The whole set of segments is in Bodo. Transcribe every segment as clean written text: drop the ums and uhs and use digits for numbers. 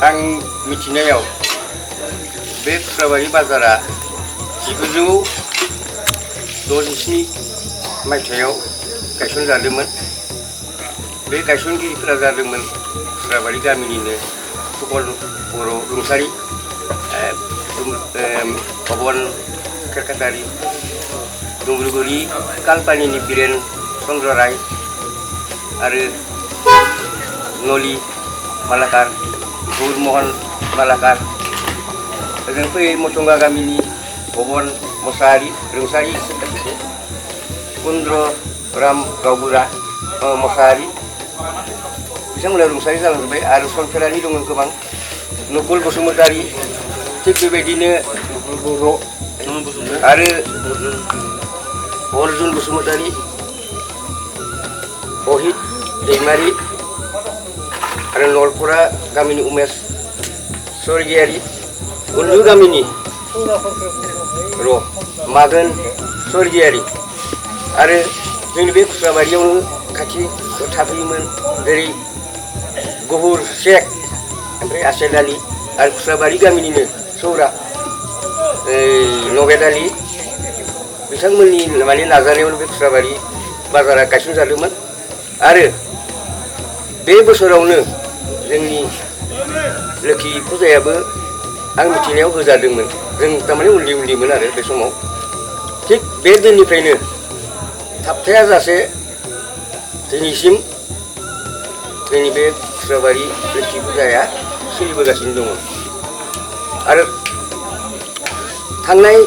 आं मिथिनायाव बे खुस्राबारि बाजारा 1967 मायथाइयाव गायसनजादोंमोन। बे गायसनगिरिफोरा जादोंमोन खुस्राबारि गामिनिनो सुकल बर' रुंसारि, भगवान खेरखातारि, डुमरुगुरि कालपानिनि बिरेन चन्द्र राय आरो नलि मालाकार, गौरमहन मालाकार, ओजों फैयै मथंगा गामिनि भगवान मोसाहारि रुंसारि, कुन्द्र राम गावबुरा मोसाहारि, बिथांमोना रुंसारि जालांजोब्बाय। आरो सनफेरानि दङ गोबां, नकुल बसुमतारि, थिग बेबायदिनो आरो अर्जुन बसुमतारि, अहित दैमारि आरो नलपरा गामिनि उमेश स्वर्गियारि, उल्लु गामिनि मागोन स्वर्गियारि आरो जोंनि बे खुस्राबारियावनो खाथि थाफैयोमोन जेरै गहुर शेख, ओमफ्राय आसेद आली आरो खुस्राबारि गामिनिनो सौरा नगेद आली, बिथांमोननि माने नाजानायावनो बे खुस्राबारि बाजारा गायसनजादोंमोन। आरो बे बोसोरावनो जोंनि लोखि फुजायाबो आं मिथिनायाव होजादोंमोन। जों थारमाने उन्दैमोन आरो बे समाव। थिग बे दिननिफ्रायनो थाबथायाजासे दिनैसिम जोंनि बे खुस्राबारि लोखि फुजाया सोलिबोगासिनो दङ। आरो थांनाय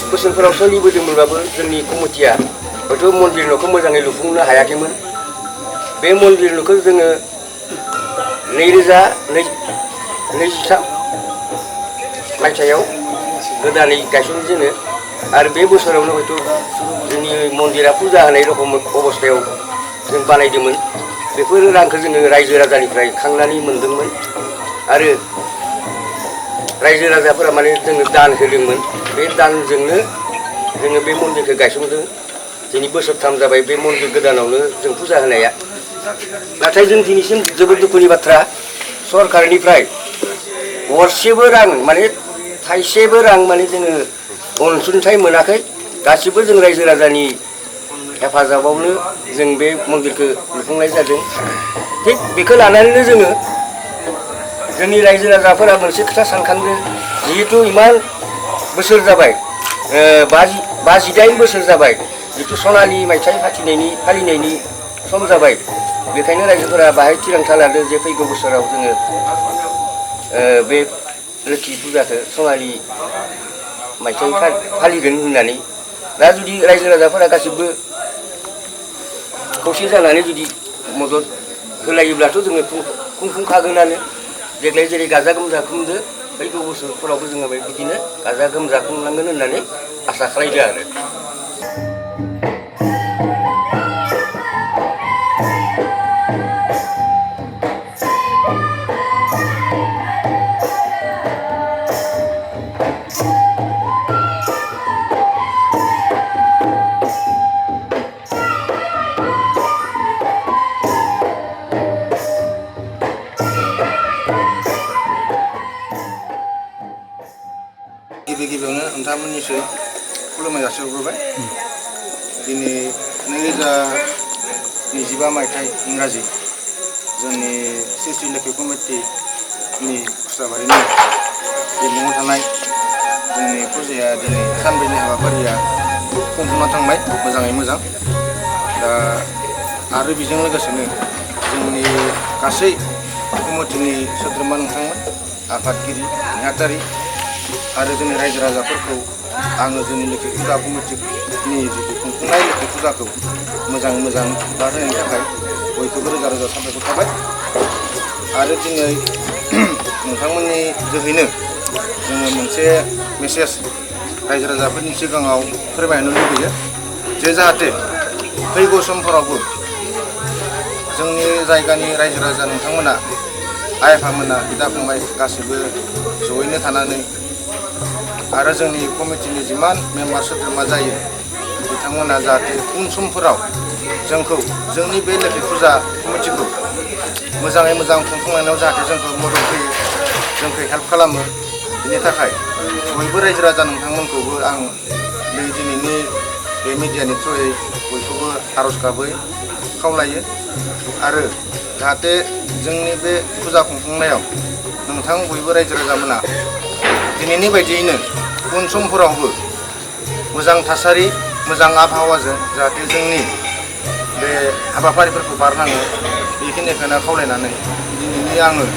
बोसोरफोराव सोलिबोदोंमोनबाबो जोंनि कमिटिया हयथ' मन्दिर न'खौ मोजाङै लुफुंनो हायाखैमोन। बे मन्दिर न'खौ जोङो 2023 मायथाइयाव गोदानै गायसनजेनो आरो बे बोसोरावनो हयथ' जोंनि मन्दिरा फुजा होनाय रखम अबस्थायाव जों बानायदोंमोन। बेफोर रांखौ जोङो रायजो राजानिफ्राय खांनानै मोनदोंमोन आरो रायजो राजाफोरा माने जोंनो दान होदोंमोन। बे दानजोंनो जोङो बे मन्दिरखौ गायसनदों। दिनै बोसोरथाम जाबाय बे मन्दिर गोदानावनो जों फुजा होनाया। नाथाय जों दिनैसिम जोबोद दुखुनि बाथ्रा, सरकारनिफ्राय गरसेबो रां माने थाइसेबो रां माने जोङो अनसुंथाइ मोनाखै। गासिबो जों रायजो राजानि हेफाजाबावनो जों बे मन्दिरखौ लुफुंनाय जादों। थिग बेखौ लानानैनो जोङो जोंनि रायजो राजाफोरा मोनसे खोथा सानखांदों, जिहेतु इमान बोसोर जाबाय, 58 बोसोर जाबाय, जितु सनालि मायथाइ फालिनायनि सम जाबाय, बेखायनो रायजोफोरा बाहाय थिरांथा लादों जे फैगौ बोसोराव जोङो बे लोखि फुजाखौ सनालि मायथाइ फालिगोन होननानै। दा जुदि रायजो राजाफोरा गासिबो खौसे जानानै जुदि मदद होलायोब्लाथ' जोङो खुंफुंखागोनानो। देग्लाय जेरै गाजा गोमजा खुंदो, फैगौ बोसोरफोरावबो जोङो बिदिनो गाजा गोमजा खुंलांगोन होननानै आसा खालामदों आरो। गिबियावनो नोंथांमोननिसिम खुलुमनाय जासिहरग्रोबाय। दिनै 2025 मायथाइ इंराजि जोंनि श्री श्री लोखि कमिटिनि खुस्राबारिनि बिमुङाव थानाय जोंनि फुजाया दिनै सानब्रैनि हाबाफारिया खुंफुंना थांबाय मोजाङै मोजां। दा आरो बेजों लोगोसेनो जोंनि गासै कमिटिनि सोद्रोमा नोंथांमोन, आफादगिरि नेहाथारि आरो जोंनि रायजो राजाफोरखौ आङो जोंनि लोखि फुजा कमिटिनि जितु खुंफुंनाय लोखि फुजाखौ मोजाङै मोजां बारहोनायनि थाखाय बयखौबो रोजा रोजा साबायखर थाबाय। आरो दिनै नोंथांमोननि जोहैनो जोङो मोनसे मेसेज रायजो राजाफोरनि सिगाङाव फोरमायनो लुबैयो जे जाहाथे फैगौ समफोरावबो जोंनि जायगानि रायजो राजा नोंथांमोना, आइ आफामोना, बिदा फंबाय गासैबो जयैनो थानानै आरो जोंनि कमिटिनि जिमान मेम्बार सोद्रोमा जायो बिथांमोना जाहाथे उन समफोराव जोंखौ जोंनि बे लोखि फुजा कमिटिखौ मोजाङै मोजां खुंफुंलांनायाव जाहाथे जोंखौ मदद होयो जोंखौ हेल्प खालामो बिनि थाखाय बयबो रायजो राजा नोंथांमोनखौबो आं बे दिनैनि बे मिडियानि थ्रुयै बयखौबो आर'ज गाबै खावलायो आरो जाहाथे जोंनि बे फुजा खुंफुंनायाव नोंथां बयबो रायजो राजामोना दिनैनि बायदियैनो उन समफोरावबो मोजां थासारि मोजां आबहावाजों जाहाथे जोंनि बे हाबाफारिफोरखौ बारलाङो बेखिनिखौनो खावलायनानै दिनैनि आङो